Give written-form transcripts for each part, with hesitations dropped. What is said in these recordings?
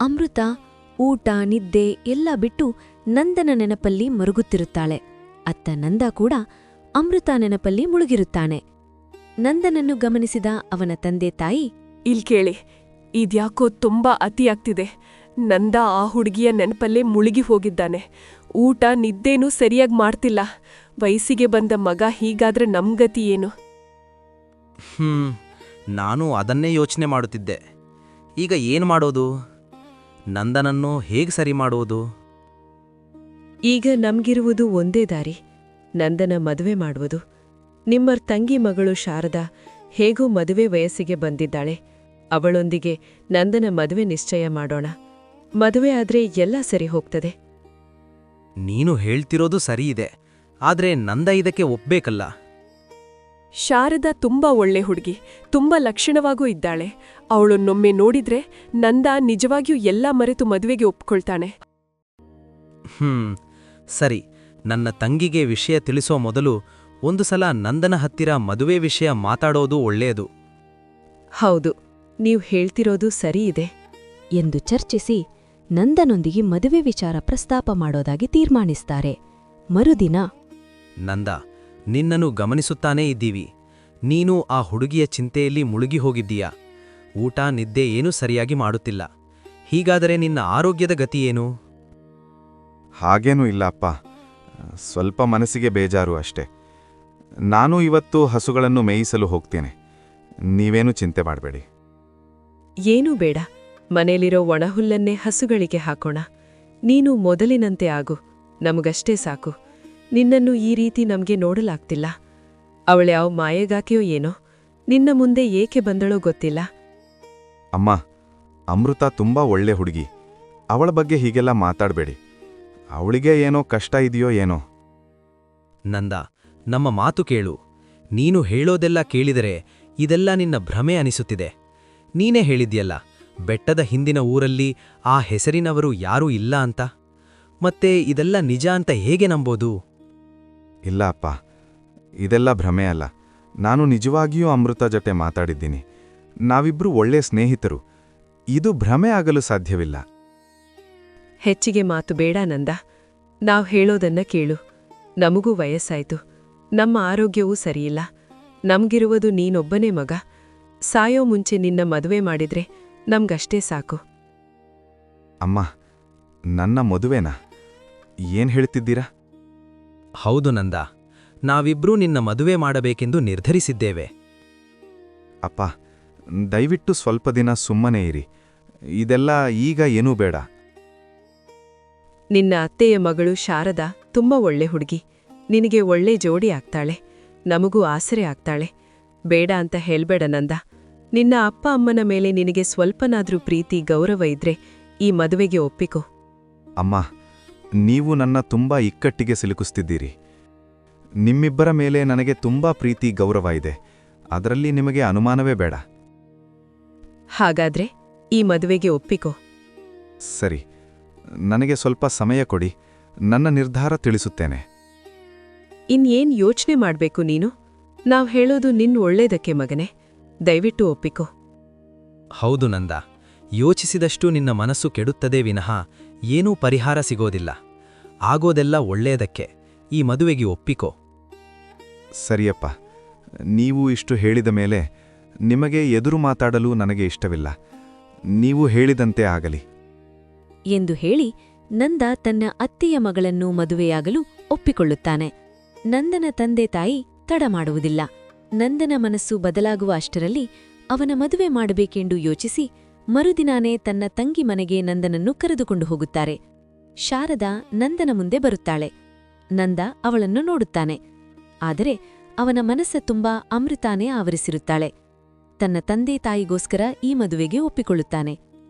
ಅಮೃತ ಊಟ ನಿದ್ದೆ ಎಲ್ಲ ಬಿಟ್ಟು ನಂದನ ನೆನಪಲ್ಲಿ ಮರುಗುತ್ತಿರುತ್ತಾಳೆ. ಅತ್ತ ನಂದ ಕೂಡ ಅಮೃತ ನೆನಪಲ್ಲಿ ಮುಳುಗಿರುತ್ತಾನೆ. ನಂದನನ್ನು ಗಮನಿಸಿದ ಅವನ ತಂದೆ ತಾಯಿ, ಕೇಳಿ, ಇದ್ಯಾಕೋ ತುಂಬಾ ಅತಿಯಾಗ್ತಿದೆ. ನಂದ ಆ ಹುಡುಗಿಯ ನೆನಪಲ್ಲೇ ಮುಳುಗಿ ಹೋಗಿದ್ದಾನೆ. ಊಟ ನಿದ್ದೇನೂ ಸರಿಯಾಗಿ ಮಾಡ್ತಿಲ್ಲ. ವಯಸ್ಸಿಗೆ ಬಂದ ಮಗ ಹೀಗಾದ್ರೆ ನಮ್ಗತಿ ಏನು? ನಾನು ಅದನ್ನೇ ಯೋಚನೆ ಮಾಡುತ್ತಿದ್ದೆ. ಈಗ ಏನು ಮಾಡೋದು? ನಂದನನ್ನು ಹೇಗೆ ಸರಿ ಮಾಡುವುದು? ಈಗ ನಮ್ಗಿರುವುದು ಒಂದೇ ದಾರಿ, ನಂದನ ಮದುವೆ ಮಾಡುವುದು. ನಿಮ್ಮರ್ ತಂಗಿ ಮಗಳು ಶಾರದಾ ಹೇಗೂ ಮದುವೆ ವಯಸ್ಸಿಗೆ ಬಂದಿದ್ದಾಳೆ. ಅವಳೊಂದಿಗೆ ನಂದನ ಮದುವೆ ನಿಶ್ಚಯ ಮಾಡೋಣ. ಮದುವೆ ಆದ್ರೆ ಎಲ್ಲ ಸರಿ ಹೋಗ್ತದೆ. ನೀನು ಹೇಳ್ತಿರೋದು ಸರಿಯಿದೆ, ಆದ್ರೆ ನಂದ ಇದಕ್ಕೆ ಒಪ್ಬೇಕಲ್ಲ. ಶಾರದಾ ತುಂಬಾ ಒಳ್ಳೆ ಹುಡುಗಿ, ತುಂಬಾ ಲಕ್ಷಣವಾಗೂ ಇದ್ದಾಳೆ. ಅವಳನ್ನೊಮ್ಮೆ ನೋಡಿದ್ರೆ ನಂದ ನಿಜವಾಗಿಯೂ ಎಲ್ಲ ಮರೆತು ಮದುವೆಗೆ ಒಪ್ಕೊಳ್ತಾನೆ. ಸರಿ, ನನ್ನ ತಂಗಿಗೆ ವಿಷಯ ತಿಳಿಸೋ ಮೊದಲು ಒಂದು ಸಲ ನಂದನ ಹತ್ತಿರ ಮದುವೆ ವಿಷಯ ಮಾತಾಡೋದು ಒಳ್ಳೆಯದು. ಹೌದು, ನೀವು ಹೇಳ್ತಿರೋದು ಸರಿಯಿದೆ ಎಂದು ಚರ್ಚಿಸಿ ನಂದನೊಂದಿಗೆ ಮದುವೆ ವಿಚಾರ ಪ್ರಸ್ತಾಪ ಮಾಡೋದಾಗಿ ತೀರ್ಮಾನಿಸ್ತಾರೆ. ಮರುದಿನ, ನಂದ, ನಿನ್ನನ್ನು ಗಮನಿಸುತ್ತಾನೇ ಇದ್ದೀವಿ. ನೀನು ಆ ಹುಡುಗಿಯ ಚಿಂತೆಯಲ್ಲಿ ಮುಳುಗಿ ಹೋಗಿದ್ದೀಯಾ. ಊಟ ನಿದ್ದೆ ಏನೂ ಸರಿಯಾಗಿ ಮಾಡುತ್ತಿಲ್ಲ. ಹೀಗಾದರೆ ನಿನ್ನ ಆರೋಗ್ಯದ ಗತಿಯೇನು? ಹಾಗೇನೂ ಇಲ್ಲ ಅಪ್ಪ, ಸ್ವಲ್ಪ ಮನಸ್ಸಿಗೆ ಬೇಜಾರು ಅಷ್ಟೆ. ನಾನು ಇವತ್ತು ಹಸುಗಳನ್ನು ಮೇಯಿಸಲು ಹೋಗ್ತೇನೆ. ನೀವೇನು ಚಿಂತೆ ಮಾಡಬೇಡಿ. ಏನೂ ಬೇಡ, ಮನೇಲಿರೋ ಒಣಹುಲ್ಲನ್ನೇ ಹಸುಗಳಿಗೆ ಹಾಕೋಣ. ನೀನು ಮೊದಲಿನಂತೆ ಆಗು, ನಮಗಷ್ಟೇ ಸಾಕು. ನಿನ್ನನ್ನು ಈ ರೀತಿ ನಮ್ಗೆ ನೋಡಲಾಗ್ತಿಲ್ಲ. ಅವಳ್ಯಾವ ಮಾಯೆಗಾಕೆಯೋ ಏನೋ, ನಿನ್ನ ಮುಂದೆ ಏಕೆ ಬಂದಳೋ ಗೊತ್ತಿಲ್ಲ. ಅಮ್ಮ, ಅಮೃತ ತುಂಬಾ ಒಳ್ಳೆ ಹುಡುಗಿ. ಅವಳ ಬಗ್ಗೆ ಹೀಗೆಲ್ಲ ಮಾತಾಡಬೇಡಿ. ಅವಳಿಗೆ ಏನೋ ಕಷ್ಟ ಇದೆಯೋ ಏನೋ. ನಂದ, ನಮ್ಮ ಮಾತು ಕೇಳು. ನೀನು ಹೇಳೋದೆಲ್ಲ ಕೇಳಿದರೆ ಇದೆಲ್ಲ ನಿನ್ನ ಭ್ರಮೆ ಅನಿಸುತ್ತಿದೆ. ನೀನೇ ಹೇಳಿದ್ಯಲ್ಲ, ಬೆಟ್ಟದ ಹಿಂದಿನ ಊರಲ್ಲಿ ಆ ಹೆಸರಿನವರು ಯಾರೂ ಇಲ್ಲ ಅಂತ. ಮತ್ತೆ ಇದೆಲ್ಲ ನಿಜ ಅಂತ ಹೇಗೆ ನಂಬೋದು? ಇಲ್ಲ ಅಪ್ಪ, ಇದೆಲ್ಲ ಭ್ರಮೆ ಅಲ್ಲ. ನಾನು ನಿಜವಾಗಿಯೂ ಅಮೃತ ಜೊತೆ ಮಾತಾಡಿದ್ದೀನಿ. ನಾವಿಬ್ರು ಒಳ್ಳೆ ಸ್ನೇಹಿತರು. ಇದು ಭ್ರಮೆ ಆಗಲು ಸಾಧ್ಯವಿಲ್ಲ. ಹೆಚ್ಚಿಗೆ ಮಾತು ಬೇಡ ನಂದ, ನಾವ್ ಹೇಳೋದನ್ನ ಕೇಳು. ನಮಗೂ ವಯಸ್ಸಾಯ್ತು, ನಮ್ಮ ಆರೋಗ್ಯವೂ ಸರಿಯಿಲ್ಲ. ನಮ್ಗಿರುವುದು ನೀನೊಬ್ಬನೇ ಮಗ. ಸಾಯೋ ಮುಂಚೆ ನಿನ್ನ ಮದುವೆ ಮಾಡಿದ್ರೆ ನಮ್ಗಷ್ಟೇ ಸಾಕು. ಅಮ್ಮ, ನನ್ನ ಮದುವೆನಾ? ಏನ್ ಹೇಳ್ತಿದ್ದೀರಾ? ಹೌದು ನಂದ, ನಾವಿಬ್ರೂ ನಿನ್ನ ಮದುವೆ ಮಾಡಬೇಕೆಂದು ನಿರ್ಧರಿಸಿದ್ದೇವೆ. ಅಪ್ಪ, ದಯವಿಟ್ಟು ಸ್ವಲ್ಪ ದಿನ ಸುಮ್ಮನೆ ಇರಿ. ಇದೆಲ್ಲ ಈಗ ಏನೂ ಬೇಡ. ನಿನ್ನ ಅತ್ತೆಯ ಮಗಳು ಶಾರದಾ ತುಂಬಾ ಒಳ್ಳೆ ಹುಡುಗಿ. ನಿನಗೆ ಒಳ್ಳೆ ಜೋಡಿ ಆಗ್ತಾಳೆ, ನಮಗೂ ಆಸರೆ ಆಗ್ತಾಳೆ. ಬೇಡ ಅಂತ ಹೇಳ್ಬೇಡ ನಂದ. ನಿನ್ನ ಅಪ್ಪ ಅಮ್ಮನ ಮೇಲೆ ನಿನಗೆ ಸ್ವಲ್ಪನಾದ್ರೂ ಪ್ರೀತಿ ಗೌರವ ಇದ್ರೆ ಈ ಮದುವೆಗೆ ಒಪ್ಪಿಕೋ. ಅಮ್ಮ, ನೀವು ನನ್ನ ತುಂಬಾ ಇಕ್ಕಟ್ಟಿಗೆ ಸಿಲುಕಿಸ್ತಿದ್ದೀರಿ. ನಿಮ್ಮಿಬ್ಬರ ಮೇಲೆ ನನಗೆ ತುಂಬಾ ಪ್ರೀತಿ ಗೌರವ ಇದೆ. ಅದರಲ್ಲಿ ನಿಮಗೆ ಅನುಮಾನವೇ ಬೇಡ. ಹಾಗಾದ್ರೆ ಈ ಮದುವೆಗೆ ಒಪ್ಪಿಕೋ. ಸರಿ, ನನಗೆ ಸ್ವಲ್ಪ ಸಮಯ ಕೊಡಿ. ನನ್ನ ನಿರ್ಧಾರ ತಿಳಿಸುತ್ತೇನೆ. ಇನ್ನೇನ್ ಯೋಚನೆ ಮಾಡ್ಬೇಕು ನೀನು? ನಾವ್ ಹೇಳೋದು ನಿನ್ ಒಳ್ಳೇದಕ್ಕೆ ಮಗನೇ. ದಯವಿಟ್ಟು ಒಪ್ಪಿಕೋ. ಹೌದು ನಂದ, ಯೋಚಿಸಿದಷ್ಟು ನಿನ್ನ ಮನಸ್ಸು ಕೆಡುತ್ತದೆ ವಿನಃ ಏನೂ ಪರಿಹಾರ ಸಿಗೋದಿಲ್ಲ. ಆಗೋದೆಲ್ಲ ಒಳ್ಳೆಯದಕ್ಕೆ. ಈ ಮದುವೆಗೆ ಒಪ್ಪಿಕೋ. ಸರಿಯಪ್ಪ, ನೀವು ಇಷ್ಟು ಹೇಳಿದ ಮೇಲೆ ನಿಮಗೆ ಎದುರು ಮಾತಾಡಲು ನನಗೆ ಇಷ್ಟವಿಲ್ಲ. ನೀವು ಹೇಳಿದಂತೆ ಆಗಲಿ ಎಂದು ಹೇಳಿ ನಂದ ತನ್ನ ಅತ್ತೆಯ ಮಗಳನ್ನು ಮದುವೆಯಾಗಲು ಒಪ್ಪಿಕೊಳ್ಳುತ್ತಾನೆ. ನಂದನ ತಂದೆ ತಾಯಿ ತಡ ಮಾಡುವುದಿಲ್ಲ. ನಂದನ ಮನಸ್ಸು ಬದಲಾಗುವ ಅಷ್ಟರಲ್ಲಿ ಅವನ ಮದುವೆ ಮಾಡಬೇಕೆಂದು ಯೋಚಿಸಿ ಮರುದಿನಾನೇ ತನ್ನ ತಂಗಿ ಮನೆಗೆ ನಂದನನ್ನು ಕರೆದುಕೊಂಡು ಹೋಗುತ್ತಾರೆ. ಶಾರದಾ ನಂದನ ಮುಂದೆ ಬರುತ್ತಾಳೆ. ನಂದ ಅವಳನ್ನು ನೋಡುತ್ತಾನೆ. ಆದರೆ ಅವನ ಮನಸ್ಸ ತುಂಬಾ ಅಮೃತಾನೇ ಆವರಿಸಿರುತ್ತಾಳೆ. ತನ್ನ ತಂದೆ ತಾಯಿಗೋಸ್ಕರ ಈ ಮದುವೆಗೆ ಒಪ್ಪಿಕೊಳ್ಳುತ್ತಾನೆ.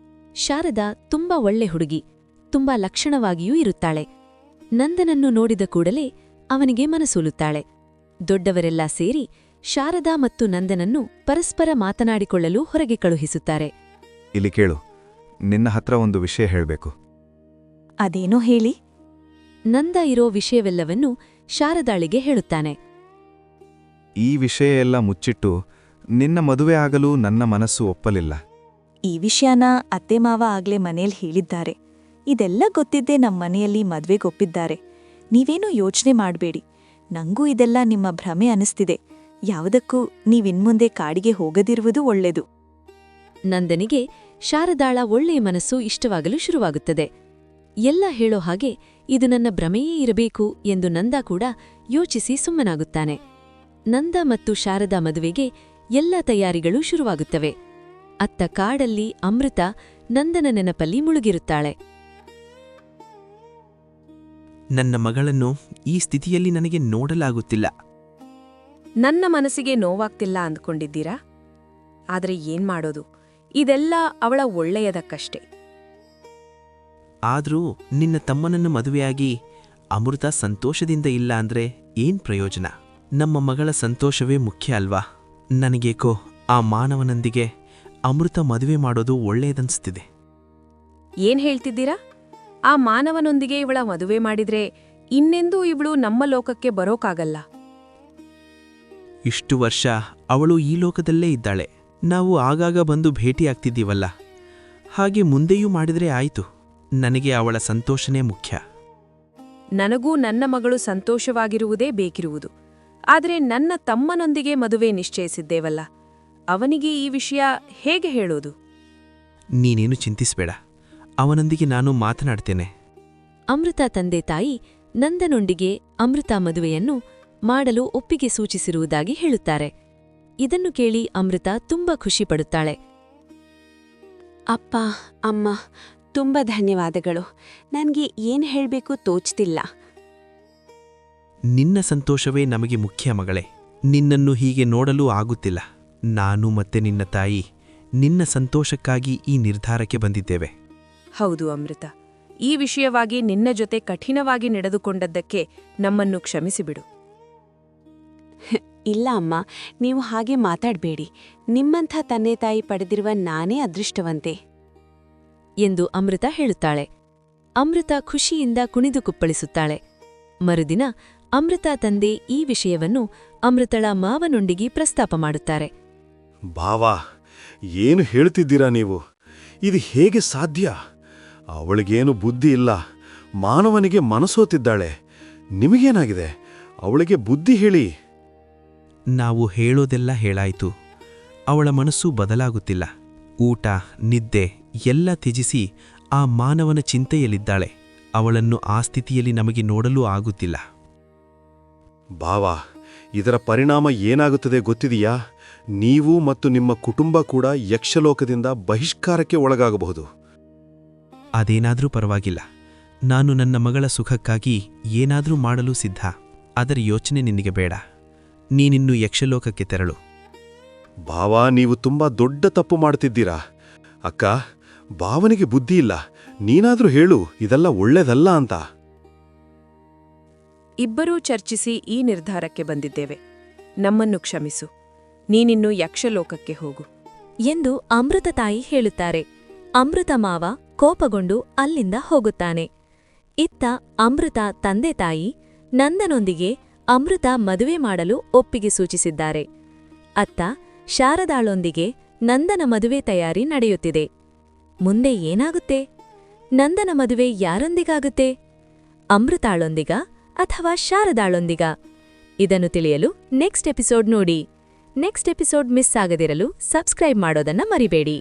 ಶಾರದಾ ತುಂಬಾ ಒಳ್ಳೆ ಹುಡುಗಿ, ತುಂಬಾ ಲಕ್ಷಣವಾಗಿಯೂ ಇರುತ್ತಾಳೆ. ನಂದನನ್ನು ನೋಡಿದ ಕೂಡಲೇ ಅವನಿಗೆ ಮನಸೋಲುತ್ತಾಳೆ. ದೊಡ್ಡವರೆಲ್ಲ ಸೇರಿ ಶಾರದಾ ಮತ್ತು ನಂದನನ್ನು ಪರಸ್ಪರ ಮಾತನಾಡಿಕೊಳ್ಳಲು ಹೊರಗೆ ಕಳುಹಿಸುತ್ತಾರೆ. ಇಲ್ಲಿ ಕೇಳು, ನಿನ್ನ ಹತ್ರ ಒಂದು ವಿಷಯ ಹೇಳಬೇಕು. ಅದೇನೋ ಹೇಳಿ. ನಂದ ಇರೋ ವಿಷಯವೆಲ್ಲವನ್ನೂ ಶಾರದಾಳಿಗೆ ಹೇಳುತ್ತಾನೆ. ಈ ವಿಷಯ ಎಲ್ಲ ಮುಚ್ಚಿಟ್ಟು ನಿನ್ನ ಮದುವೆ ಆಗಲು ನನ್ನ ಮನಸ್ಸು ಒಪ್ಪಲಿಲ್ಲ. ಈ ವಿಷಯನ ಅತ್ತೆ ಮಾವ ಆಗ್ಲೇ ಮನೇಲಿ ಹೇಳಿದ್ದಾರೆ. ಇದೆಲ್ಲ ಗೊತ್ತಿದ್ದೇ ನಮ್ಮ ಮನೆಯಲ್ಲಿ ಮದ್ವೆಗೊಪ್ಪಿದ್ದಾರೆ. ನೀವೇನೂ ಯೋಚನೆ ಮಾಡಬೇಡಿ. ನಂಗೂ ಇದೆಲ್ಲ ನಿಮ್ಮ ಭ್ರಮೆ ಅನಿಸ್ತಿದೆ. ಯಾವುದಕ್ಕೂ ನೀವಿನ್ಮುಂದೆ ಕಾಡಿಗೆ ಹೋಗದಿರುವುದು ಒಳ್ಳೆದು. ನಂದನಿಗೆ ಶಾರದಾಳ ಒಳ್ಳೆಯ ಮನಸ್ಸು ಇಷ್ಟವಾಗಲು ಶುರುವಾಗುತ್ತದೆ. ಎಲ್ಲ ಹೇಳೋ ಹಾಗೆ ಇದು ನನ್ನ ಭ್ರಮೆಯೇ ಇರಬೇಕು ಎಂದು ನಂದ ಕೂಡ ಯೋಚಿಸಿ ಸುಮ್ಮನಾಗುತ್ತಾನೆ. ನಂದ ಮತ್ತು ಶಾರದಾ ಮದುವೆಗೆ ಎಲ್ಲ ತಯಾರಿಗಳೂ ಶುರುವಾಗುತ್ತವೆ. ಅತ್ತ ಕಾಡಲ್ಲಿ ಅಮೃತ ನಂದನ ನೆನಪಲ್ಲಿ ಮುಳುಗಿರುತ್ತಾಳೆ. ನನ್ನ ಮಗಳನ್ನು ಈ ಸ್ಥಿತಿಯಲ್ಲಿ ನನಗೆ ನೋಡಲಾಗುತ್ತಿಲ್ಲ. ನನ್ನ ಮನಸ್ಸಿಗೆ ನೋವಾಗ್ತಿಲ್ಲ ಅಂದ್ಕೊಂಡಿದ್ದೀರಾ? ಆದರೆ ಏನ್ ಮಾಡೋದು, ಇದೆಲ್ಲ ಅವಳ ಒಳ್ಳೆಯದಕ್ಕಷ್ಟೇ. ಆದ್ರೂ ನಿನ್ನ ತಮ್ಮನನ್ನು ಮದುವೆಯಾಗಿ ಅಮೃತ ಸಂತೋಷದಿಂದ ಇಲ್ಲ ಅಂದ್ರೆ ಏನ್ ಪ್ರಯೋಜನ? ನಮ್ಮ ಮಗಳ ಸಂತೋಷವೇ ಮುಖ್ಯ ಅಲ್ವಾ? ನನಗೇಕೋ ಆ ಮಾನವನೊಂದಿಗೆ ಅಮೃತ ಮದುವೆ ಮಾಡೋದು ಒಳ್ಳೆಯದನ್ಸ್ತಿದೆ. ಏನ್ ಹೇಳ್ತಿದ್ದೀರಾ? ಆ ಮಾನವನೊಂದಿಗೆ ಇವಳ ಮದುವೆ ಮಾಡಿದ್ರೆ ಇನ್ನೆಂದೂ ಇವಳು ನಮ್ಮ ಲೋಕಕ್ಕೆ ಬರೋಕಾಗಲ್ಲ. ಇಷ್ಟು ವರ್ಷ ಅವಳು ಈ ಲೋಕದಲ್ಲೇ ಇದ್ದಾಳೆ. ನಾವು ಆಗಾಗ ಬಂದು ಭೇಟಿಯಾಗ್ತಿದ್ದೀವಲ್ಲ, ಹಾಗೆ ಮುಂದೆಯೂ ಮಾಡಿದ್ರೆ ಆಯ್ತು. ನನಗೆ ಅವಳ ಸಂತೋಷನೇ ಮುಖ್ಯ. ನನಗೂ ನನ್ನ ಮಗಳು ಸಂತೋಷವಾಗಿರುವುದೇ ಬೇಕಿರುವುದು. ಆದರೆ ನನ್ನ ತಮ್ಮನೊಂದಿಗೆ ಮದುವೆ ನಿಶ್ಚಯಿಸಿದ್ದೇವಲ್ಲ, ಅವನಿಗೆ ಈ ವಿಷಯ ಹೇಗೆ ಹೇಳೋದು? ನೀನೇನು ಚಿಂತಿಸ್ಬೇಡ, ಅವನೊಂದಿಗೆ ನಾನು ಮಾತನಾಡ್ತೇನೆ. ಅಮೃತ ತಂದೆ ತಾಯಿ ನಂದನೊಂದಿಗೆ ಅಮೃತ ಮದುವೆಯನ್ನು ಮಾಡಲು ಒಪ್ಪಿಗೆ ಸೂಚಿಸಿರುವುದಾಗಿ ಹೇಳುತ್ತಾರೆ. ಇದನ್ನು ಕೇಳಿ ಅಮೃತ ತುಂಬಾ ಖುಷಿಪಡುತ್ತಾಳೆ. ಅಪ್ಪ ಅಮ್ಮ, ತುಂಬ ಧನ್ಯವಾದಗಳು. ನನಗೆ ಏನು ಹೇಳಬೇಕು ತೋಚ್ತಿಲ್ಲ. ನಿನ್ನ ಸಂತೋಷವೇ ನಮಗೆ ಮುಖ್ಯ ಮಗಳೇ. ನಿನ್ನನ್ನು ಹೀಗೆ ನೋಡಲೂ ಆಗುತ್ತಿಲ್ಲ. ನಾನು ಮತ್ತೆ ನಿನ್ನ ತಾಯಿ ನಿನ್ನ ಸಂತೋಷಕ್ಕಾಗಿ ಈ ನಿರ್ಧಾರಕ್ಕೆ ಬಂದಿದ್ದೇವೆ. ಹೌದು ಅಮೃತ, ಈ ವಿಷಯವಾಗಿ ನಿನ್ನ ಜೊತೆ ಕಠಿಣವಾಗಿ ನಡೆದುಕೊಂಡದ್ದಕ್ಕೆ ನಮ್ಮನ್ನು ಕ್ಷಮಿಸಿಬಿಡು. ಇಲ್ಲ ಅಮ್ಮ, ನೀವು ಹಾಗೆ ಮಾತಾಡಬೇಡಿ. ನಿಮ್ಮಂಥ ತಂದೆ ತಾಯಿ ಪಡೆದಿರುವ ನಾನೇ ಅದೃಷ್ಟವಂತೆ ಎಂದು ಅಮೃತ ಹೇಳುತ್ತಾಳೆ. ಅಮೃತ ಖುಷಿಯಿಂದ ಕುಣಿದು ಕುಪ್ಪಳಿಸುತ್ತಾಳೆ. ಮರುದಿನ ಅಮೃತ ತಂದೆ ಈ ವಿಷಯವನ್ನು ಅಮೃತಳ ಮಾವನೊಂದಿಗೆ ಪ್ರಸ್ತಾಪ ಮಾಡುತ್ತಾರೆ. ಬಾವಾ, ಏನು ಹೇಳ್ತಿದ್ದೀರಾ ನೀವು? ಇದು ಹೇಗೆ ಸಾಧ್ಯ? ಅವಳಿಗೇನು ಬುದ್ಧಿ ಇಲ್ಲ. ಮಾನವನಿಗೆ ಮನಸೋತಿದ್ದಾಳೆ. ನಿಮಗೇನಾಗಿದೆ? ಅವಳಿಗೆ ಬುದ್ಧಿ ಹೇಳಿ. ನಾವು ಹೇಳೋದೆಲ್ಲ ಹೇಳಾಯಿತು. ಅವಳ ಮನಸ್ಸು ಬದಲಾಗುತ್ತಿಲ್ಲ. ಊಟ ನಿದ್ದೆ ಎಲ್ಲ ತ್ಯಜಿಸಿ ಆ ಮಾನವನ ಚಿಂತೆಯಲ್ಲಿದ್ದಾಳೆ. ಅವಳನ್ನು ಆ ಸ್ಥಿತಿಯಲ್ಲಿ ನಮಗೆ ನೋಡಲೂ ಆಗುತ್ತಿಲ್ಲ. ಬಾವಾ, ಇದರ ಪರಿಣಾಮ ಏನಾಗುತ್ತದೆ ಗೊತ್ತಿದೆಯಾ? ನೀವು ಮತ್ತು ನಿಮ್ಮ ಕುಟುಂಬ ಕೂಡ ಯಕ್ಷಲೋಕದಿಂದ ಬಹಿಷ್ಕಾರಕ್ಕೆ ಒಳಗಾಗಬಹುದು. ಅದೇನಾದ್ರೂ ಪರವಾಗಿಲ್ಲ. ನಾನು ನನ್ನ ಮಗಳ ಸುಖಕ್ಕಾಗಿ ಏನಾದ್ರೂ ಮಾಡಲು ಸಿದ್ಧ. ಅದರ ಯೋಚನೆ ನಿನಗೆ ಬೇಡ. ನೀನಿನ್ನು ಯಕ್ಷಲೋಕಕ್ಕೆ ತೆರಳು. ಬಾವಾ, ನೀವು ತುಂಬಾ ದೊಡ್ಡ ತಪ್ಪು ಮಾಡ್ತಿದ್ದೀರಾ. ಅಕ್ಕ, ಭಾವನಿಗೆ ಬುದ್ಧಿ ಇಲ್ಲ. ನೀನಾದ್ರೂ ಹೇಳು, ಇದೆಲ್ಲ ಒಳ್ಳೆದಲ್ಲ ಅಂತ. ಇಬ್ಬರೂ ಚರ್ಚಿಸಿ ಈ ನಿರ್ಧಾರಕ್ಕೆ ಬಂದಿದ್ದೇವೆ. ನಮ್ಮನ್ನು ಕ್ಷಮಿಸು. ನೀನಿನ್ನು ಯಕ್ಷಲೋಕಕ್ಕೆ ಹೋಗು ಎಂದು ಅಮೃತ ತಾಯಿ ಹೇಳುತ್ತಾರೆ. ಅಮೃತ ಮಾವ ಕೋಪಗೊಂಡು ಅಲ್ಲಿಂದ ಹೋಗುತ್ತಾನೆ. ಇತ್ತ ಅಮೃತ ತಂದೆ ತಾಯಿ ನಂದನೊಂದಿಗೆ ಅಮೃತ ಮದುವೆ ಮಾಡಲು ಒಪ್ಪಿಗೆ ಸೂಚಿಸಿದ್ದಾರೆ. ಅತ್ತ ಶಾರದಾಳೊಂದಿಗೆ ನಂದನ ಮದುವೆ ತಯಾರಿ ನಡೆಯುತ್ತಿದೆ. ಮುಂದೆ ಏನಾಗುತ್ತೆ? ನಂದನ ಮದುವೆ ಯಾರೊಂದಿಗಾಗುತ್ತೆ? ಅಮೃತಾಳೊಂದಿಗ ಅಥವಾ ಶಾರದಾಳೊಂದಿಗ? ಇದನ್ನು ತಿಳಿಯಲು ನೆಕ್ಸ್ಟ್ ಎಪಿಸೋಡ್ ನೋಡಿ. ನೆಕ್ಸ್ಟ್ ಎಪಿಸೋಡ್ ಮಿಸ್ ಆಗದಿರಲು ಸಬ್ಸ್ಕ್ರೈಬ್ ಮಾಡೋದನ್ನ ಮರಿಬೇಡಿ.